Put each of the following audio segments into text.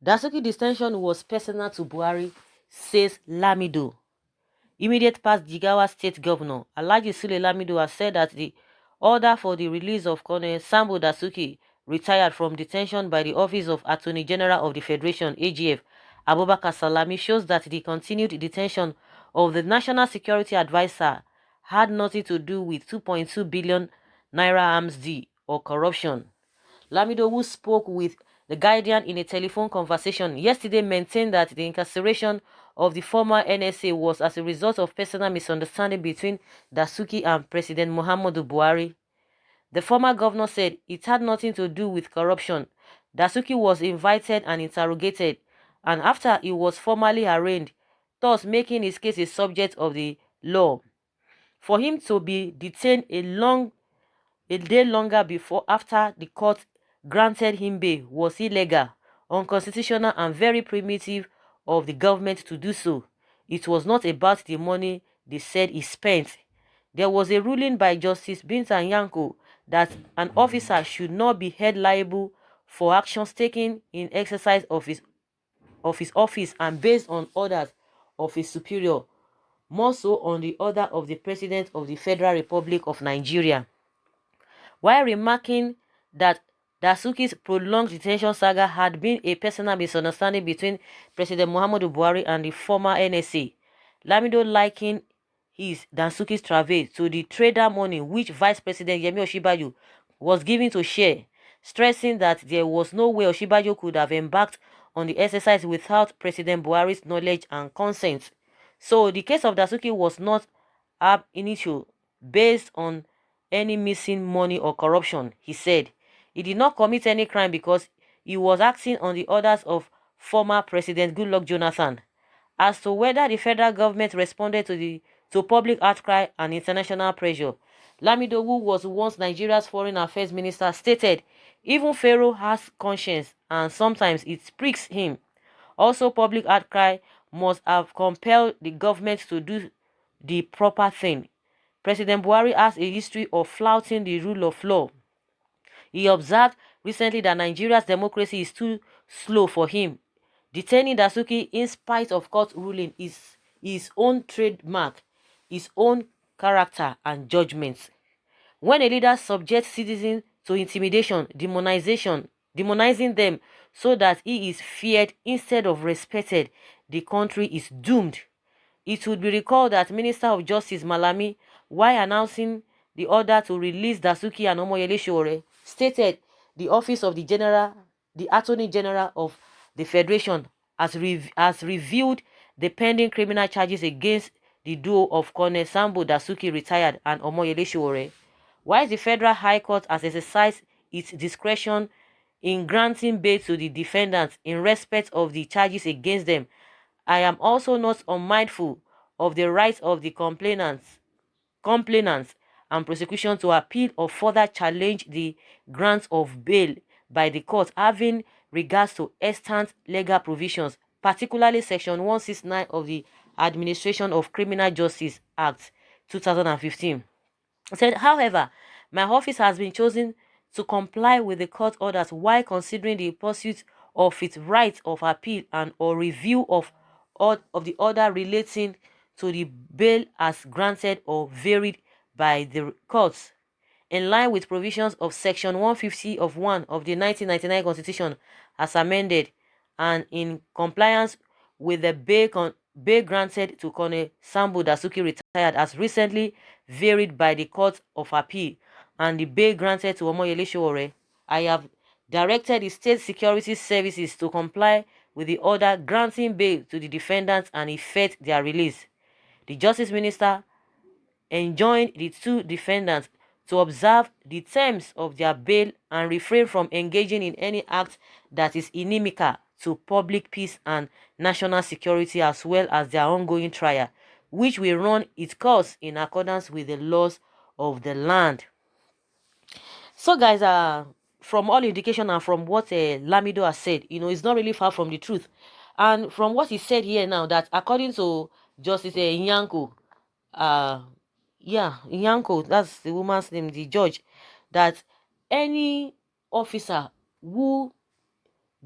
Dasuki detention was personal to Buhari, says Lamido. Immediate past Jigawa State Governor Alhaji Sule Lamido has said that the order for the release of Colonel Sambo Dasuki, retired from detention by the Office of Attorney General of the Federation (AGF), Abubakar Salami, shows that the continued detention of the National Security Advisor had nothing to do with 2.2 billion naira arms deal or corruption. Lamido, who spoke with The Guardian in a telephone conversation yesterday, maintained that the incarceration of the former NSA was as a result of personal misunderstanding between Dasuki and President Muhammadu Buhari. The former governor said it had nothing to do with corruption. Dasuki was invited and interrogated, and after he was formally arraigned, thus making his case a subject of the law. For him to be detained a day longer before after the court granted him bail was illegal, unconstitutional, and very primitive of the government to do so. It was not about the money they said he spent. There was a ruling by Justice Binta Nyako that an officer should not be held liable for actions taken in exercise of his office and based on orders of his superior, more so on the order of the President of the Federal Republic of Nigeria. While remarking that Dasuki's prolonged detention saga had been a personal misunderstanding between President Muhammadu Buhari and the former NSA, Lamido likened his Dasuki's travel to the trader money which Vice President Yemi Osinbajo was given to share, stressing that there was no way Osinbajo could have embarked on the exercise without President Buhari's knowledge and consent. So the case of Dasuki was not ab initio based on any missing money or corruption, he said. He did not commit any crime because he was acting on the orders of former President Goodluck Jonathan. As to whether the federal government responded to public outcry and international pressure, Lamido, who was once Nigeria's foreign affairs minister, stated, even Pharaoh has conscience and sometimes it pricks him. Also, public outcry must have compelled the government to do the proper thing. President Buhari has a history of flouting the rule of law. He observed recently that Nigeria's democracy is too slow for him. Detaining Dasuki in spite of court ruling is his own trademark, his own character and judgment. When a leader subjects citizens to intimidation, demonizing them so that he is feared instead of respected, the country is doomed. It would be recalled that Minister of Justice Malami, while announcing the order to release Dasuki and Omoyele Sowore, stated the Office of the Attorney General of the Federation has reviewed the pending criminal charges against the duo of Colonel Sambo Dasuki, retired, and Omoyele Sowore. While the Federal High Court has exercised its discretion in granting bail to the defendants in respect of the charges against them, I am also not unmindful of the rights of the complainants and prosecution to appeal or further challenge the grant of bail by the court, having regards to extant legal provisions, particularly Section 169 of the Administration of Criminal Justice Act 2015. He said, however, my office has been chosen to comply with the court orders while considering the pursuit of its right of appeal and or review of the order relating to the bail as granted or varied by the courts, in line with provisions of Section 150 of 1 of the 1999 Constitution as amended, and in compliance with the bail granted to Colonel Sambo Dasuki, retired, as recently varied by the Court of Appeal, and the bail granted to Omoyele Sowore. I have directed the State Security Services to comply with the order granting bail to the defendants and effect their release. The Justice Minister enjoined the two defendants to observe the terms of their bail and refrain from engaging in any act that is inimical to public peace and national security, as well as their ongoing trial, which will run its course in accordance with the laws of the land. So guys, from all indication and from what Lamido has said, it's not really far from the truth. And from what he said here now, that according to Justice Nyanko, Nyanko, that's the woman's name, the judge, that any officer who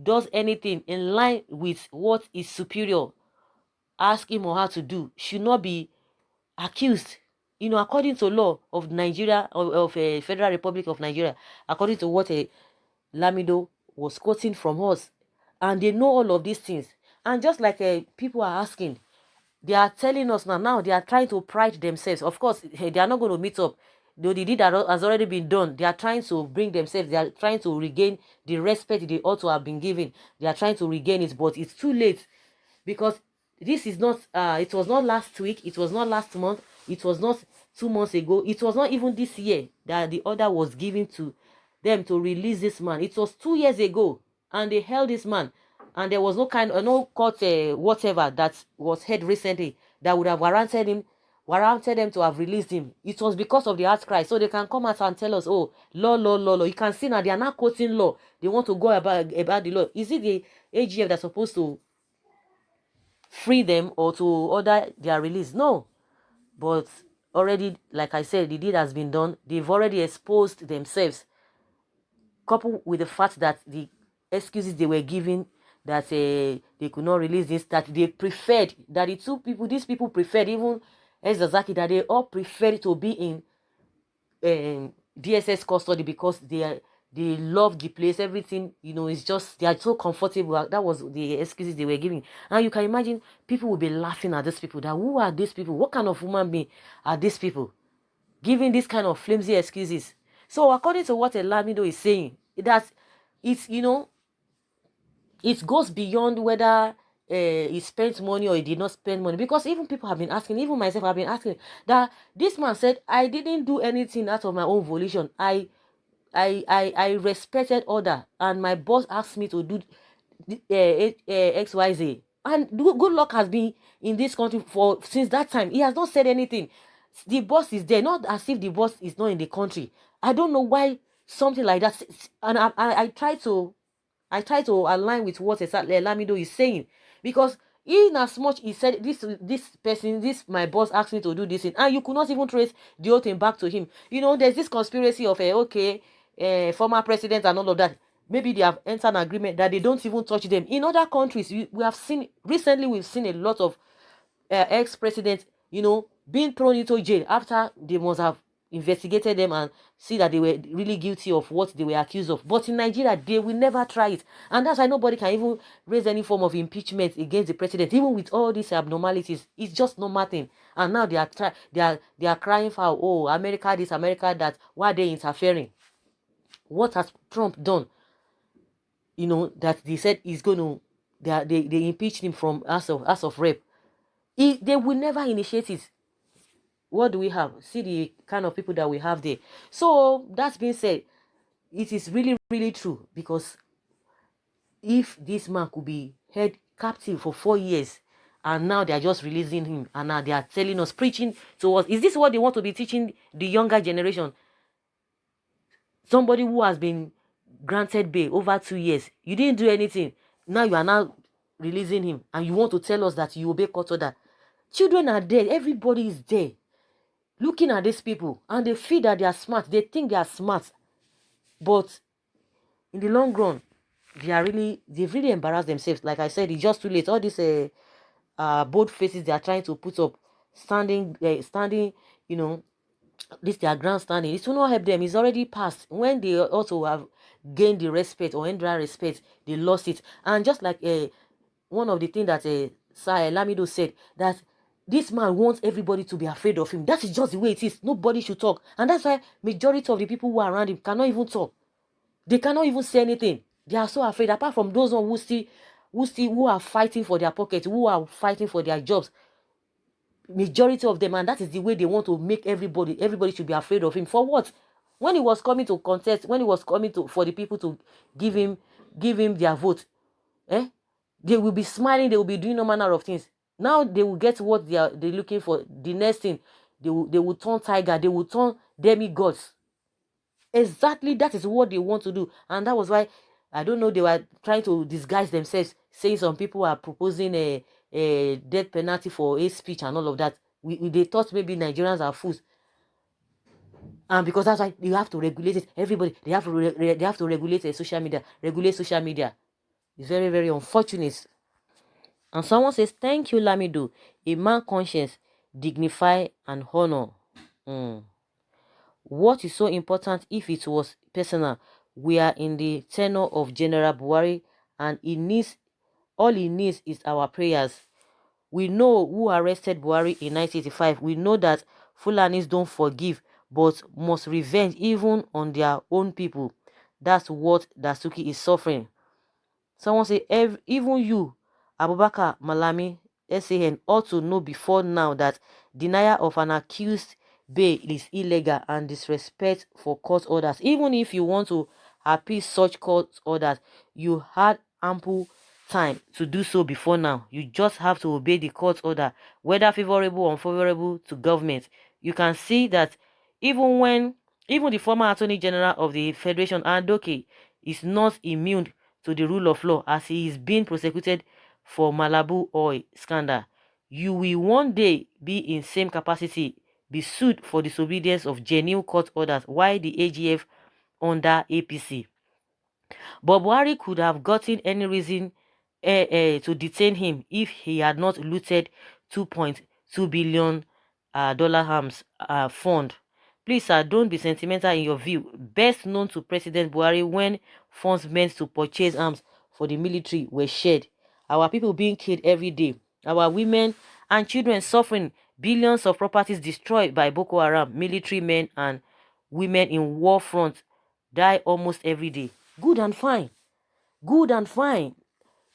does anything in line with what is superior ask him or her to do should not be accused. According to law of Nigeria, of Federal Republic of Nigeria, according to what Lamido was quoting from us, and they know all of these things. And just like people are asking, they are telling us now they are trying to pride themselves. Of course, they are not going to meet up. Though the deed has already been done, they are trying to bring themselves, they are trying to regain the respect they ought to have been given. They are trying to regain it, but it's too late, because this is not, it was not last week, it was not last month, it was not 2 months ago, it was not even this year that the order was given to them to release this man. It was 2 years ago, and they held this man, and there was no kind of no court whatever that was held recently that would have warranted them to have released him. It was because of the outcry. So they can come out and tell us, oh, law. You can see now they are not quoting law. They want to go about the law. Is it the AGF that's supposed to free them or to order their release? No. But already, like I said, the deed has been done. They've already exposed themselves, coupled with the fact that the excuses they were giving, that they could not release this, that they preferred, that these people preferred, even Zazaki, that they all preferred to be in DSS custody because they love the place, everything, it's just, they are so comfortable. That was the excuses they were giving. And you can imagine people will be laughing at these people, that who are these people? What kind of human being are these people giving this kind of flimsy excuses? So according to what Lamido is saying, that it's, it goes beyond whether he spent money or he did not spend money, because even people have been asking, even myself have been asking, that this man said, I didn't do anything out of my own volition. I respected order, and my boss asked me to do XYZ, and good luck has been in this country since that time. He has not said anything. The boss is there, not as if the boss is not in the country. I don't know why something like that. And I try to align with what Lamido is saying, because in as much he said this my boss asked me to do this thing, and you could not even trace the whole thing back to him. There's this conspiracy of former president and all of that. Maybe they have entered an agreement that they don't even touch them. In other countries, we have seen recently, we've seen a lot of ex-presidents, being thrown into jail after they must have investigated them and see that they were really guilty of what they were accused of. But in Nigeria, they will never try it. And that's why nobody can even raise any form of impeachment against the president, even with all these abnormalities. It's just normal thing. And now they are crying for, oh, America this, America that. Why are they interfering? What has Trump done? That they said he's going to, they impeached him from House of Rep. They will never initiate it. What do we have? See the kind of people that we have there. So that being said, it is really, really true, because if this man could be held captive for 4 years, and now they are just releasing him, and now they are telling us, preaching to us, is this what they want to be teaching the younger generation? Somebody who has been granted bail over 2 years, you didn't do anything, now you are now releasing him, and you want to tell us that you obey court order. Children are there, everybody is there, looking at these people, and they feel that they are smart. They think they are smart, but in the long run, they've really embarrassed themselves. Like I said, it's just too late. All these bold faces they are trying to put up, standing, this their grandstanding, it will not help them. It's already past. When they also have gained the respect or earned that respect, they lost it. And just like one of the things that Lamido said, that this man wants everybody to be afraid of him. That is just the way it is. Nobody should talk. And that's why majority of the people who are around him cannot even talk. They cannot even say anything. They are so afraid. Apart from those who are fighting for their pockets, who are fighting for their jobs. Majority of them, and that is the way they want to make everybody should be afraid of him. For what? When he was coming to contest, when he was coming for the people to give him their vote, they will be smiling, they will be doing no manner of things. Now they will get what they're looking for. The next thing, they will turn tiger, they will turn demigods. Exactly, that is what they want to do. And that was why, I don't know, they were trying to disguise themselves, saying some people are proposing a death penalty for hate speech and all of that. They thought maybe Nigerians are fools. And because that's why you have to regulate it. Everybody, they have to regulate social media, regulate social media. It's very, very unfortunate. And someone says, thank you, Lamido. A man conscience, dignify and honor. Mm. What is so important if it was personal? We are in the tenure of General Buhari, and all he needs is our prayers. We know who arrested Buhari in 1985. We know that Fulanis don't forgive but must revenge even on their own people. That's what Dasuki is suffering. Someone say, even you, Abubakar Malami, SAN, ought to know before now that denial of an accused bail is illegal and disrespect for court orders. Even if you want to appeal such court orders, you had ample time to do so before now. You just have to obey the court order, whether favorable or unfavorable to government. You can see that even the former Attorney General of the Federation, Andoke, is not immune to the rule of law as he is being prosecuted for Malabu oil scandal. You will one day be in same capacity, be sued for disobedience of genuine court orders while the AGF under APC. But Buhari could have gotten any reason to detain him if he had not looted 2.2 billion dollar arms fund. Please, sir, don't be sentimental in your view. Best known to President Buhari when funds meant to purchase arms for the military were shared. Our people being killed every day. Our women and children suffering. Billions of properties destroyed by Boko Haram. Military men and women in war front die almost every day. Good and fine. Good and fine.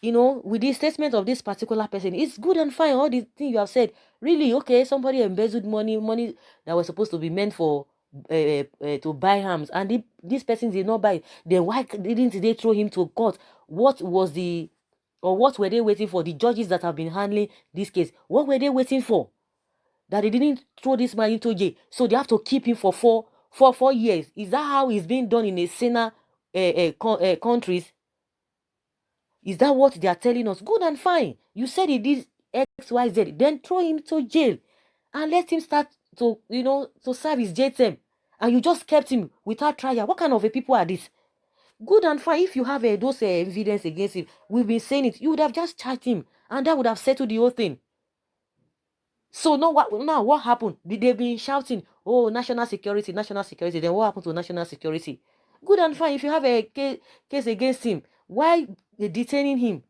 You know, with the statement of this particular person, it's good and fine. All the things you have said, really, okay, somebody embezzled money that was supposed to be meant for to buy arms, and this person did not buy it. Then why didn't they throw him to court? What was what were they waiting for? The judges that have been handling this case, what were they waiting for? That they didn't throw this man into jail, so they have to keep him for 4 years. Is that how it's being done in a sinner countries? Is that what they are telling us? Good and fine. You said he did XYZ. Then throw him to jail and let him start to, to serve his jail term. And you just kept him without trial. What kind of a people are this? Good and fine. If you have those evidence against him, we've been saying it, you would have just charged him. And that would have settled the whole thing. So now what happened? They've been shouting, oh, national security, national security. Then what happened to national security? Good and fine. If you have a case against him, why detaining him?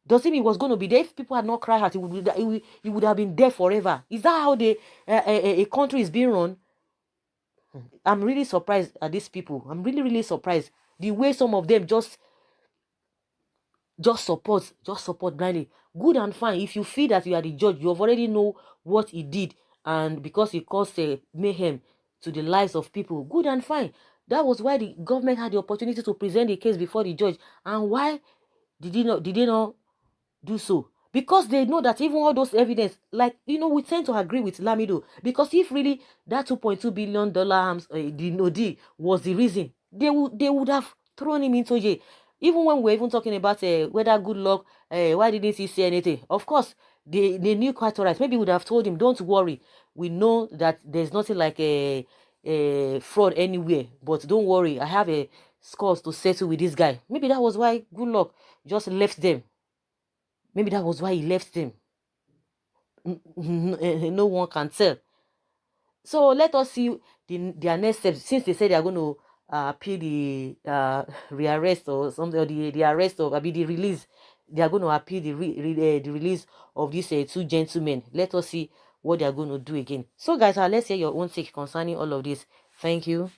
Does it mean he was going to be there? If people had not cried out, he would have been there forever. Is that how a country is being run? I'm really surprised at these people. I'm really, really surprised. The way some of them just support blindly. Good and fine. If you feel that you are the judge, you have already know what he did, and because he caused mayhem to the lives of people, good and fine. That was why the government had the opportunity to present the case before the judge. And why did they not do so? Because they know that even all those evidence, like, we tend to agree with Lamido, because if really that $2.2 billion arms deal was the reason, they would have thrown him into jail. Even when we're even talking about whether good luck, why didn't he say anything? Of course, they knew quite all right. Maybe would have told him, don't worry, we know that there's nothing like a fraud anywhere, but don't worry, I have a scores to settle with this guy. Maybe that was why good luck just left them. Maybe that was why he left them. No one can tell. So let us see their next steps. Since they said they are going to appeal the rearrest or something, or the arrest of, the release. They are going to appeal the release of these two gentlemen. Let us see what they are going to do again. So guys, let's hear your own take concerning all of this. Thank you.